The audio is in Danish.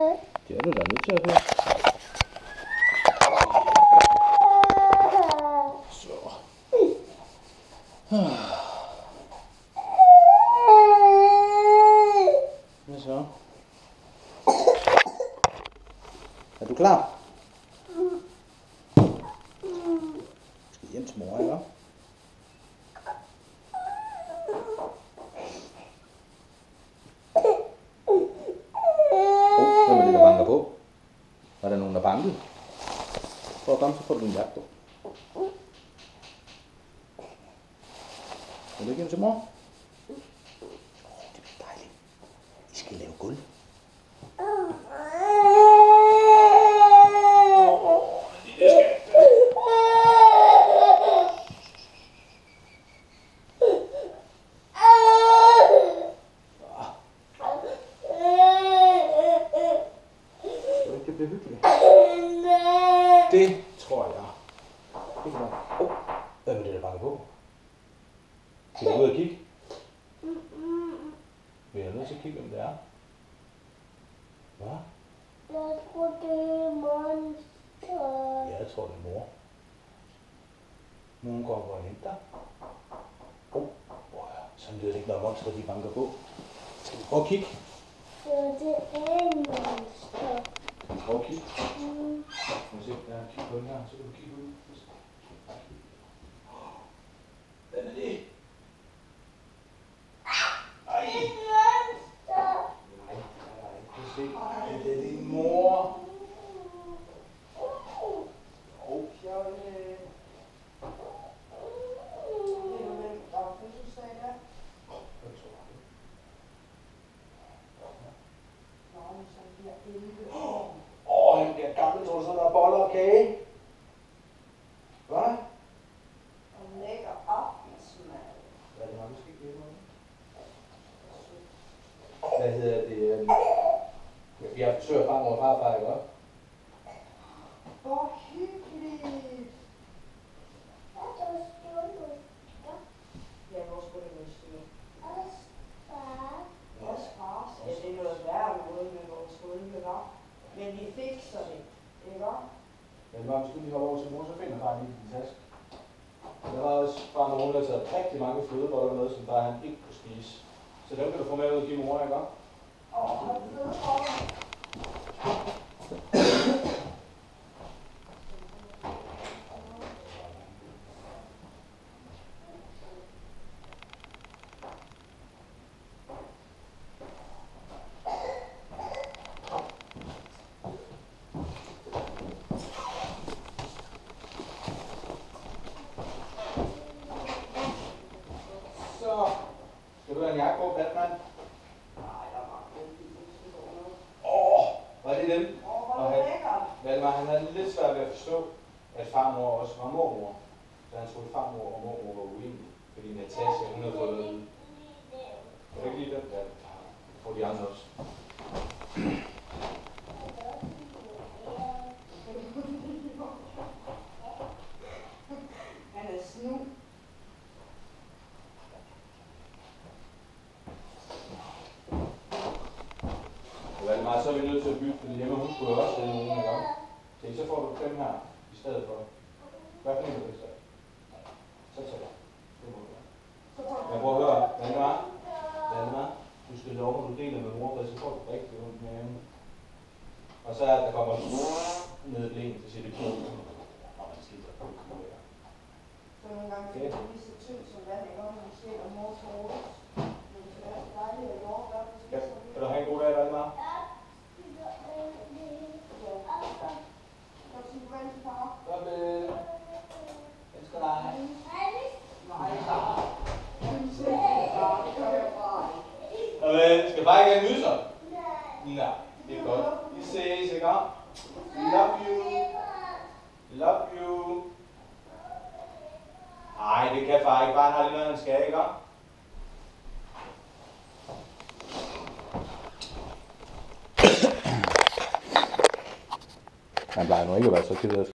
Det er du da nødt til at høre. Så. Hvad så? Er du klar? Skal hjem til mor, ikke? Hvem er det, der banker på? Var der nogen, der bankede? Prøv at komme, så får du din jakke på. Vil du ikke hjem til mor? Det bliver dejligt. I skal lave gulv. Det bliver hyggeligt. Det tror jeg. Det kan være. Hvad er det, der banker på? Skal du ud og kigge? Vi er nødt til at kigge, hvem det er. Hvad? Jeg tror, det er monster. Ja, jeg tror, det er mor. Nogen går og henter dig. Så lyder det ikke noget monster, de banker på. Skal vi prøve at kigge? Ja, det er en monster. Skal vi prøve at kigge? Må vi se, der er kigge på den her, så kan du kigge ud. Hvad er det? Ej! Nej, det er din mor. Han bliver gammel, tror du, så der er boller og kage? Hvad? Og lægger aftensmad. Hvad er det, man skal give mig? Hvad hedder det? Vi har besøg af farmor og farfar, ikke også? Hvor hyggeligt. Ja, hvor skulle det være styr? Også fars. Ja, det er noget værre noget med vores skulpe, hva'? Men vi fikser det, ikke også? Men hvis du lige holder over til mor, så finder far lige din taske. Der var også bare nogen, der har taget rigtig mange flødeboller med, som far han ikke kunne spise. Så dem kan du få med ud og give mor, ikke også? Så skal du have en jakke på, Batman? Nej, der var ikke. Var det dem? Hvor lækkert. Valdemar, han havde lidt svært ved at forstå, at farmor også var mormor. Så han troede, farmor og mormor var uenige. Fordi Natasha, hun havde fået noget. Kan du ikke lide den? Ja, får de andre også. Han er snu. Valdemar, så er vi nødt til at bytte, fordi hjemme hun skulle også have nogen, ikke også? Så får du dem her i stedet for. Hvad for en er det så? Så tager jeg. Det må du gøre. Jeg prøver at høre, Valdemar, du skal love, når du deler med mor, så får du rigtig ondt med maven. Og så er der kommer ned i blæen, så siger det kæmpe. Og man skal ikke have på det. Så nogle gange er det lige så tynd som vand, ikke? Og man ser og mors hoved. Men det er dejligt at jordbær. Kan du have en god dag, Valdemar? Farvel. Elsker dig. Farvel. Skal bare ikke have en nyser? Nej, det er godt. Vi ses, ikke? Love you. Love you. Nej, det kan far ikke. Bare han har lige noget, han skal, ikke? Han plejer nu ikke at være så ked af